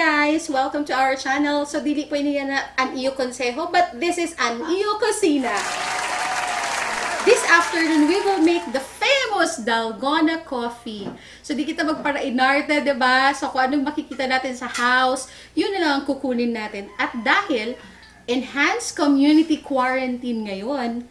guys! Welcome to our channel. So, dili po niya na an iyo konseho, but this is an iyo kusina. This afternoon, we will make the famous Dalgona coffee. So, di kita magpara-inarte, diba? So, kung anong makikita natin sa house, yun na lang ang kukunin natin. At dahil, enhanced community quarantine ngayon,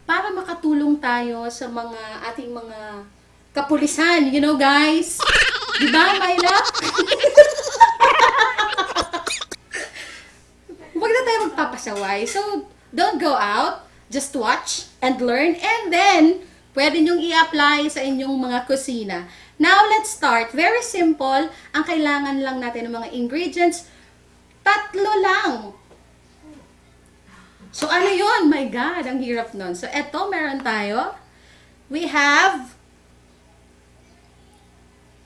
para makatulong tayo sa mga ating mga kapulisan, you know guys? Diba, Myla? Huwag na tayo magpapasaway. So, don't go out. Just watch and learn. And then, pwede nyong i-apply sa inyong mga kusina. Now, let's start. Very simple. Ang kailangan lang natin ng mga ingredients, 3 lang. So, ano yun? My God, ang hirap nun. So, eto, meron tayo. We have,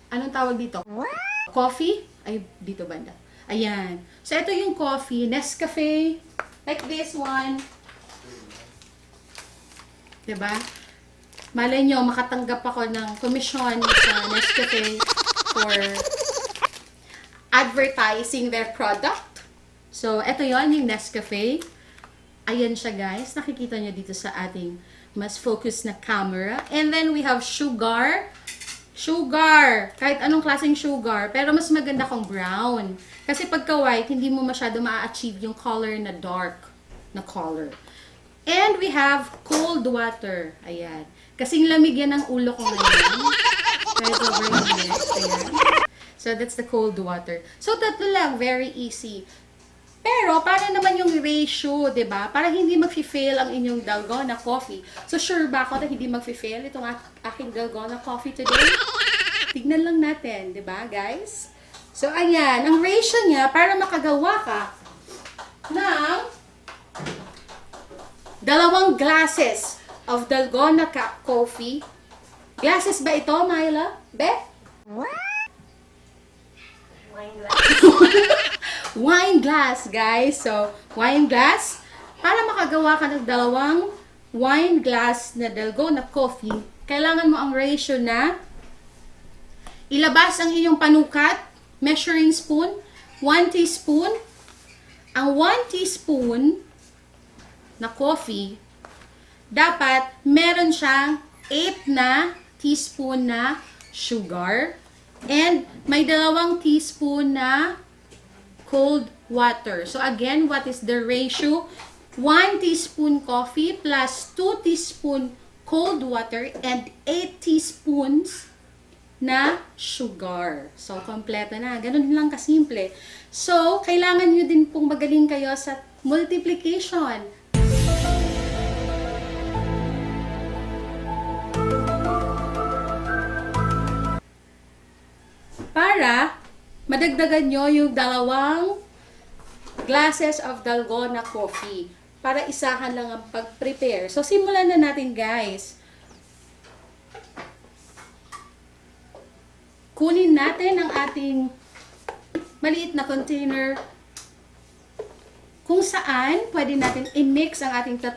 anong tawag dito? Coffee? Ay, dito banda. Ayan. So, ito yung coffee. Nescafe. Like this one. Diba? Malay nyo, makatanggap ako ng komisyon sa Nescafe for advertising their product. So, ito yon yung Nescafe. Ayan siya guys. Nakikita nyo dito sa ating mas focus na camera. And then we have sugar. Sugar! Kahit anong klaseng sugar. Pero mas maganda kung brown. Kasi pagka white, hindi mo masyado ma-achieve yung color na dark na color. And we have cold water. Ayan. Kasing lamig yan ang ulo ko ngayon. Right over here. Ayan. So, that's the cold water. So, 3 lang. Very easy. Pero, paano naman yung ratio, diba? Para hindi mag-fail ang inyong Dalgona coffee. So, sure ba ako na hindi mag-fail itong aking Dalgona coffee today? Tignan lang natin, diba, guys? So, ayan. Ang ratio niya, para makagawa ka ng 2 glasses of Dalgona coffee. Glasses ba ito, Myla? Be? Wine glass. Wine glass, guys. So, wine glass. Para makagawa ka ng 2 wine glass na Dalgona coffee, kailangan mo ang ratio na ilabas ang iyong panukat, measuring spoon, 1 teaspoon. Ang 1 teaspoon na coffee, dapat meron siyang 8 na teaspoon na sugar and may 2 teaspoon na cold water. So again, what is the ratio? 1 teaspoon coffee plus 2 teaspoon cold water and 8 teaspoons na sugar. So, kompleto na. Ganun lang kasimple. So, kailangan nyo din pong magaling kayo sa multiplication. Para madagdagan nyo yung 2 glasses of Dalgona coffee. Para isahan lang ang pag-prepare. So, simulan na natin guys. Kunin natin ang ating maliit na container kung saan pwede natin i-mix ang ating 3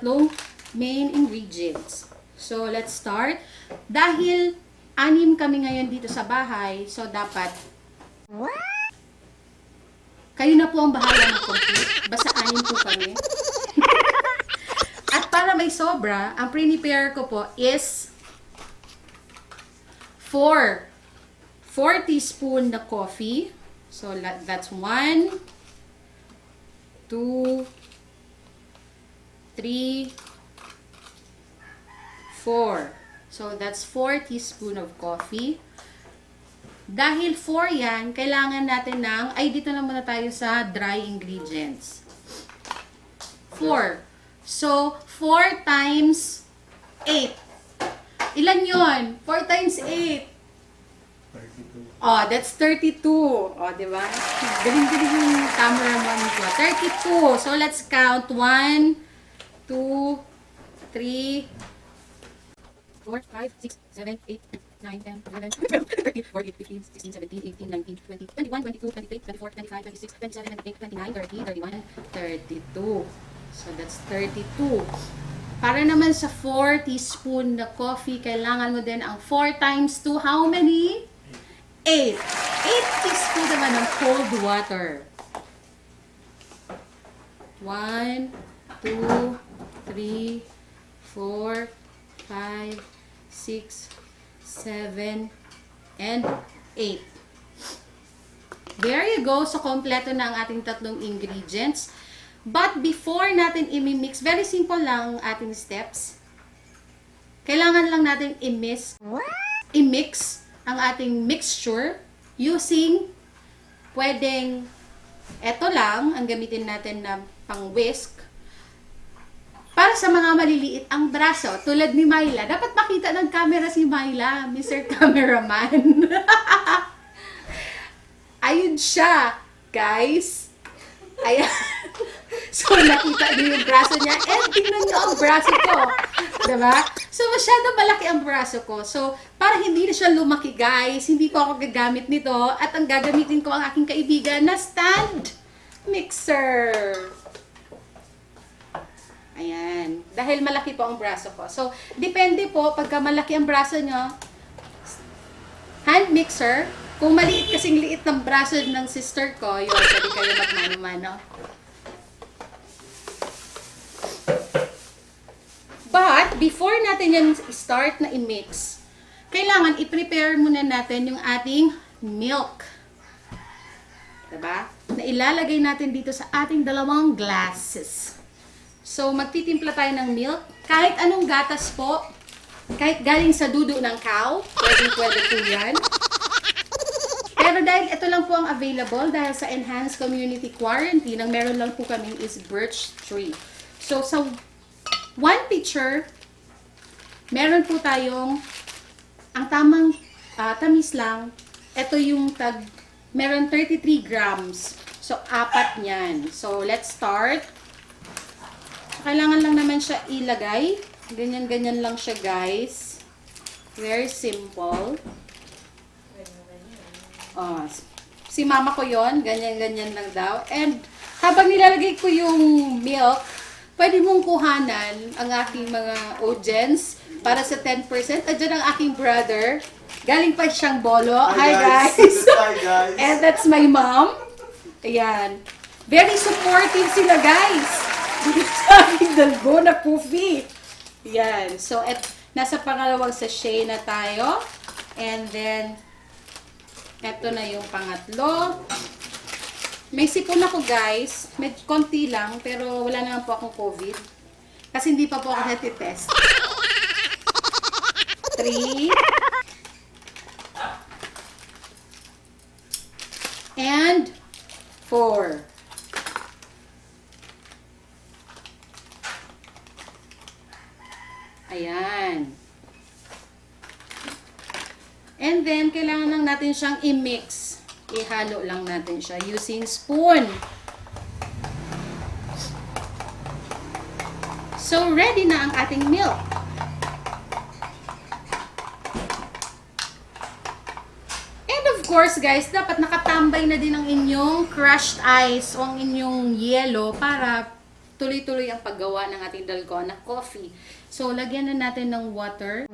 main ingredients. So, let's start. Dahil 6 kami ngayon dito sa bahay, so dapat kayo na po ang bahala mag-compute. Basta 6 po kami. At para may sobra, ang prepare ko po is 4 teaspoon na coffee. So, that's 1, 2, 3, 4. So, that's 4 teaspoon of coffee. Dahil 4 yan, kailangan natin ng, ay dito na muna tayo sa dry ingredients. 4. So, 4 times 8. Ilan yon? 4 times 8. 32. Oh, that's 32. Oh, di ba? Galing-galing yung cameraman ko. 32. So, let's count. 1, 2, 3, 4, 5, 6, 7, 8, 9, 10, 11, 12, 13, 14, 15, 16, 17, 18, 19, 20, 21, 22, 23, 24, 25, 26, 27, 28, 29, 30, 31, 32. So, that's 32. Para naman sa 4 teaspoon na coffee, kailangan mo din ang 4 times 2, how many? 8. 8 teaspoon naman ng cold water. 1, 2, 3, 4, 5, 6, 7, and 8. There you go. So, kompleto na ang ating tatlong ingredients. But before natin i-mix, very simple lang ang ating steps. Kailangan lang natin i-mix ang ating mixture using pwedeng eto lang ang gamitin natin na pang-whisk. Para sa mga maliliit ang braso, tulad ni Myla. Dapat makita ng camera si Myla, Mr. Cameraman. Ayun siya, guys. Ayan. So, nakita niyo yung braso niya. And tingnan niyo ang braso ko. Diba? So, masyado malaki ang braso ko. So, para hindi na siya lumaki, guys, hindi ko ako gagamit nito. At ang gagamitin ko ang aking kaibigan na stand mixer. Ayan. Dahil malaki po ang braso ko. So, depende po, pagka malaki ang braso nyo, hand mixer. Kung maliit kasing liit ng braso ng sister ko, yun, pwede kayo magmano-mano. But, before natin yan start na i-mix, kailangan i-prepare muna natin yung ating milk. Diba? Na ilalagay natin dito sa ating 2 glasses. So, magtitimpla tayo ng milk. Kahit anong gatas po, kahit galing sa dudo ng cow, pwede po yan. Pero dahil ito lang po ang available, dahil sa enhanced community quarantine, ang meron lang po kami is birch tree. So, sa 1 pitcher, meron po tayong, ang tamang tamis lang, ito yung meron 33 grams. So, 4 niyan. So, let's start. Kailangan lang naman siya ilagay. Ganyan-ganyan lang siya, guys. Very simple. Si mama ko yon, ganyan-ganyan lang daw. And habang nilalagay ko yung milk, pwede mong kuhanan ang aking mga audience para sa 10%. Adyan ang aking brother. Galing pa siyang bolo. Hi guys! Hi guys! And that's my mom. Ayan. Very supportive sila, guys. Dito sa aking Dalgona coffee. Ayan. So, nasa pangalawang sachet na tayo. And then, eto na yung pangatlo. May sipon ako, guys. Medyo konti lang, pero wala naman po akong COVID. Kasi hindi pa po ako natitest. 3. And 4. Ayan. And then, kailangan lang natin siyang i-mix. Ihalo lang natin siya using spoon. So, ready na ang ating milk. And of course, guys, dapat nakatambay na din ang inyong crushed ice o ang inyong yelo para tuloy-tuloy ang paggawa ng ating Dalgona coffee. So, lagyan na natin ng water.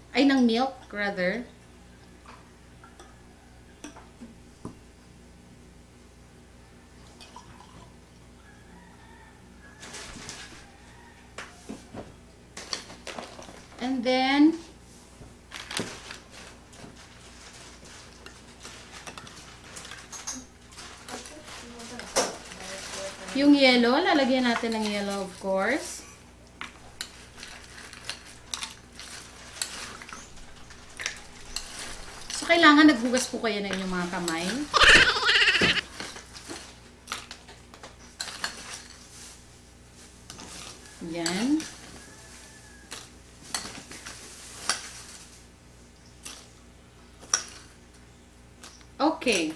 Ay, ng milk, rather. And then, yung yellow, lalagyan natin ng yellow, of course. So, kailangan naghugas po kayo ng inyong mga kamay. Yan. Okay.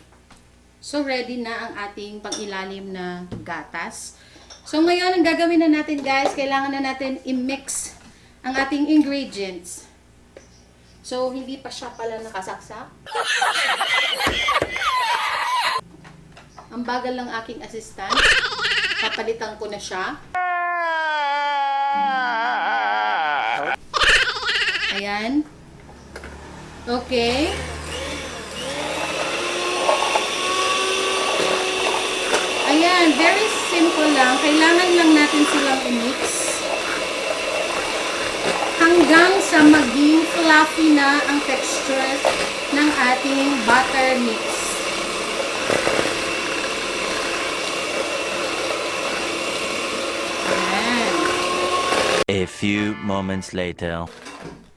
So, ready na ang ating pang-ilalim na gatas. So, ngayon, ang gagawin na natin, guys, kailangan na natin i-mix ang ating ingredients. So, hindi pa siya pala nakasaksak. Ang bagal ng aking assistant. Papalitan ko na siya. Ayan. Okay. very simple lang. Kailangan lang natin silang i-mix hanggang sa maging fluffy na ang texture ng ating butter mix. Ayan. A few moments later.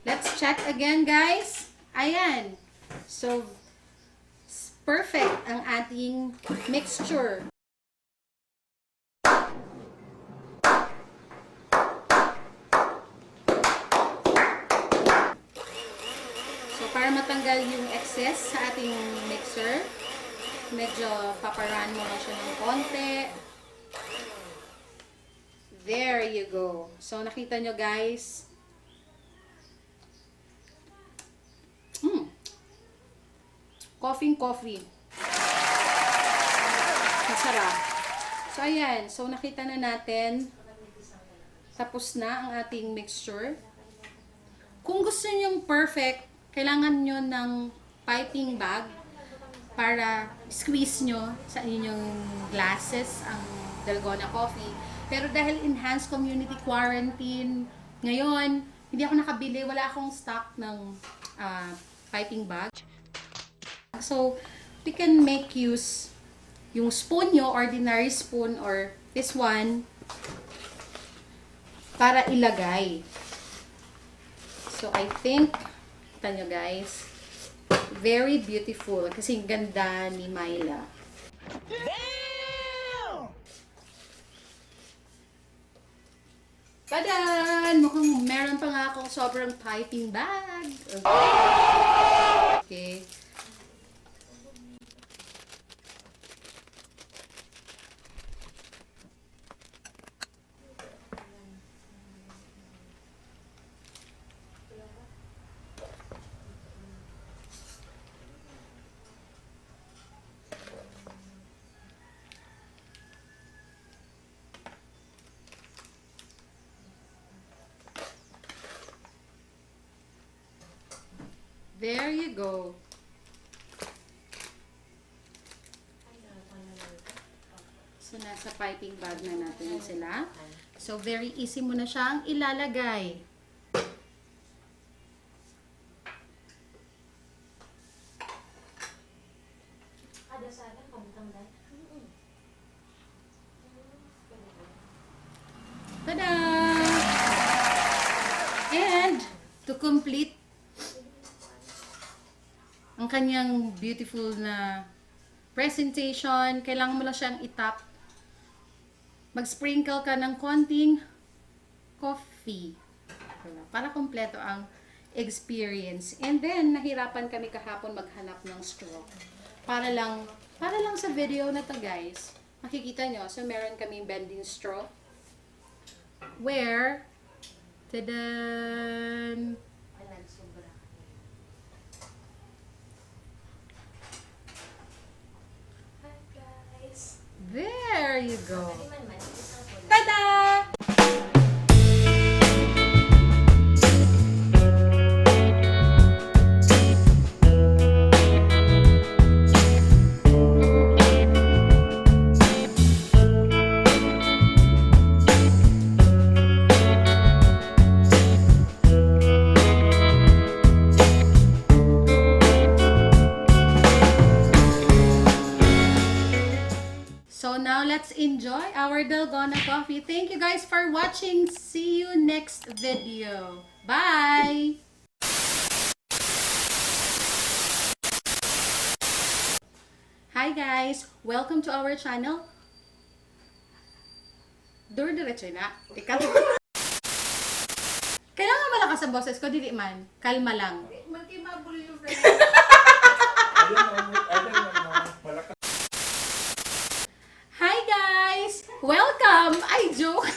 Let's check again, guys. Ayan. So, perfect ang ating mixture. So, para matanggal yung excess sa ating mixer, medyo paparan mo lang siya ng konti. There you go. So, nakita nyo, guys. Coffee. Masarap. So, ayan. So, nakita na natin. Tapos na ang ating mixture. Kung gusto nyo perfect, kailangan nyo ng piping bag para squeeze nyo sa inyong glasses ang Dalgona coffee. Pero dahil enhanced community quarantine, ngayon, hindi ako nakabili. Wala akong stock ng piping bag. So, we can make use yung spoon nyo, ordinary spoon or this one, para ilagay. So, I think, kita nyo guys, very beautiful kasi ganda ni Myla. Tadan! Mukhang meron pa nga akong sobrang piping bag. Okay. There you go. So, nasa piping bag na natin sila. So, very easy mo na siyang ilalagay. Tada! And, to complete ang kanyang beautiful na presentation, kailangan mo lang siyang itap. Mag-sprinkle ka ng konting coffee. Para kompleto ang experience. And then, nahirapan kami kahapon maghanap ng straw. Para lang sa video na to guys. Makikita nyo, so meron kaming bending straw. Where, tadan! There you go. Tada! So now let's enjoy our Dalgona coffee. Thank you guys for watching. See you next video. Bye! Hi guys! Welcome to our channel. Dur-diretso na. Kailangan malakas ang boses ko, dili man. Kalma lang. Magkimabol yung Hi guys! Welcome! Ay, joke!